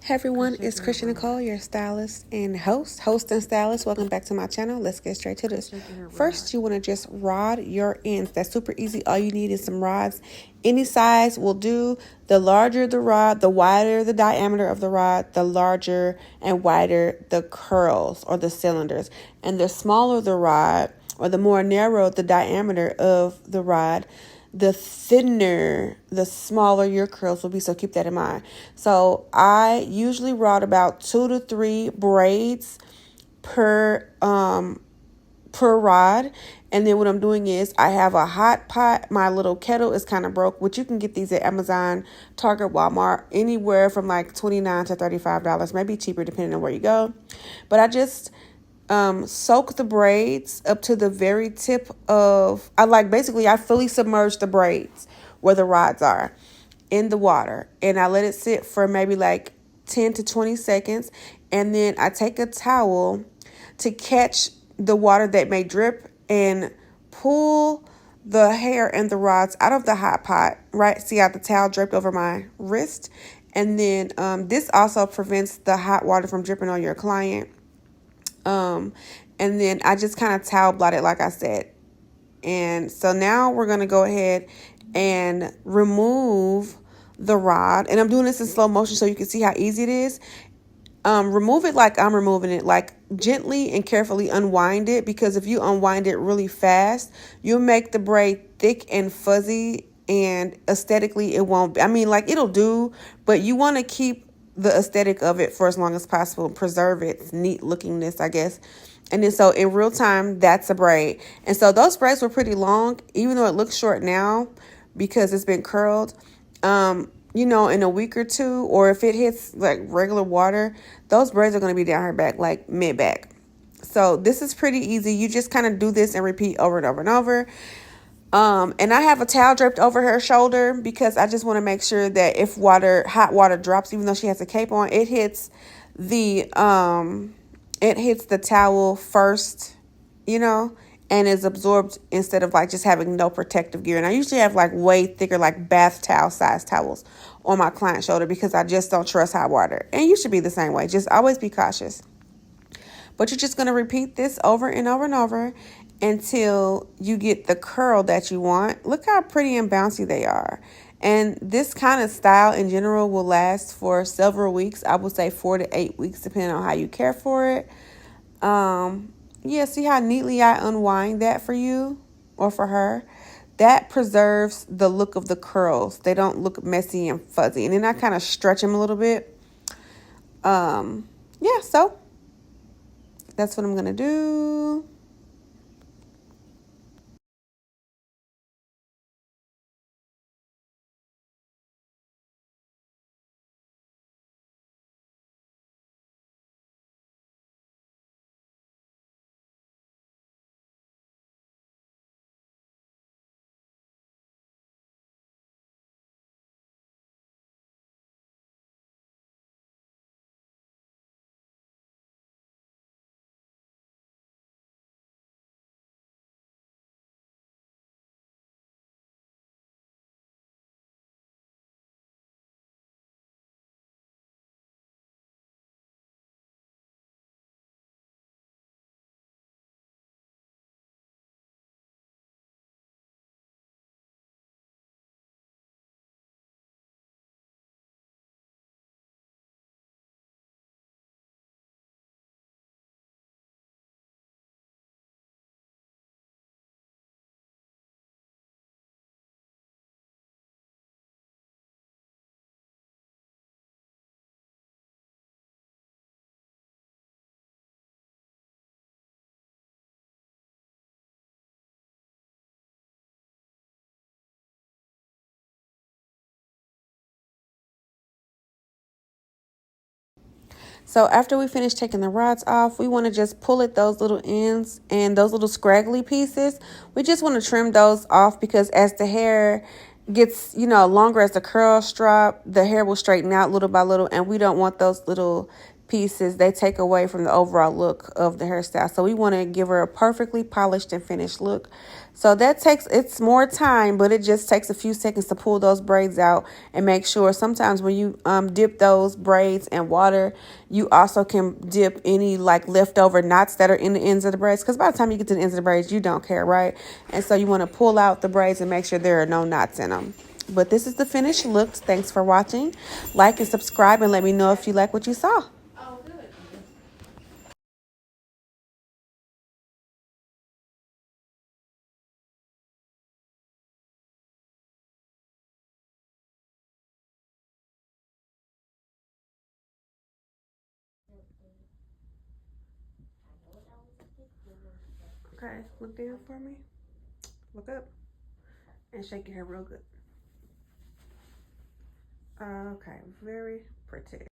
Hey everyone, it's Christian Nicole, your stylist and host and stylist. Welcome back to my channel. Let's get straight to this. First, you want to just rod your ends. That's super easy. All you need is some rods. Any size will do. The larger the rod, the wider the diameter of the rod, the larger and wider the curls or the cylinders. And the smaller the rod, or the more narrow the diameter of the rod, the thinner, the smaller your curls will be. So keep that in mind. So I usually rod about 2 to 3 braids per rod. And then what I'm doing is I have a hot pot. My little kettle is kind of broke, which you can get these at Amazon, Target, Walmart, anywhere from like $29 to $35, maybe cheaper depending on where you go. But I just soak the braids up to the very tip of, I fully submerge the braids where the rods are in the water, and I let it sit for maybe like 10 to 20 seconds. And then I take a towel to catch the water that may drip and pull the hair and the rods out of the hot pot, right? See how the towel draped over my wrist? And then this also prevents the hot water from dripping on your client. And then I just kind of towel blot it, like I said. And so now we're going to go ahead and remove the rod. And I'm doing this in slow motion so you can see how easy it is. Remove it like I'm removing it, like gently and carefully unwind it, because if you unwind it really fast, you'll make the braid thick and fuzzy, and aesthetically it won't be. I mean, like, it'll do, but you want to keep the aesthetic of it for as long as possible, preserve its neat lookingness, I guess. And then so in real time, that's a braid. And so those braids were pretty long, even though it looks short now because it's been curled. In a week or two, or if it hits like regular water, those braids are going to be down her back, like mid back. So this is pretty easy. You just kind of do this and repeat over and over and over. And I have a towel draped over her shoulder because I just want to make sure that if hot water drops, even though she has a cape on, it hits the towel first, and is absorbed, instead of like just having no protective gear. And I usually have like way thicker, like bath towel size towels on my client's shoulder because I just don't trust hot water. And you should be the same way. Just always be cautious. But you're just going to repeat this over and over and over until you get the curl that you want. Look how pretty and bouncy they are. And this kind of style in general will last for several weeks. I would say 4 to 8 weeks, depending on how you care for it. See how neatly I unwind that for you or for her? That preserves the look of the curls. They don't look messy and fuzzy. And then I kind of stretch them a little bit. So that's what I'm going to do. So after we finish taking the rods off, we want to just pull at those little ends and those little scraggly pieces. We just want to trim those off because as the hair gets, longer, as the curls drop, the hair will straighten out little by little, and we don't want those little pieces, they take away from the overall look of the hairstyle. So we want to give her a perfectly polished and finished look. So that takes, it's more time, but it just takes a few seconds to pull those braids out and make sure. Sometimes when you dip those braids in water, you also can dip any like leftover knots that are in the ends of the braids, because by the time you get to the ends of the braids, you don't care, right? And so you want to pull out the braids and make sure there are no knots in them. But this is the finished look. Thanks for watching. Like and subscribe and let me know if you like what you saw. Okay, look down for me. Look up and shake your hair real good. Okay, very pretty.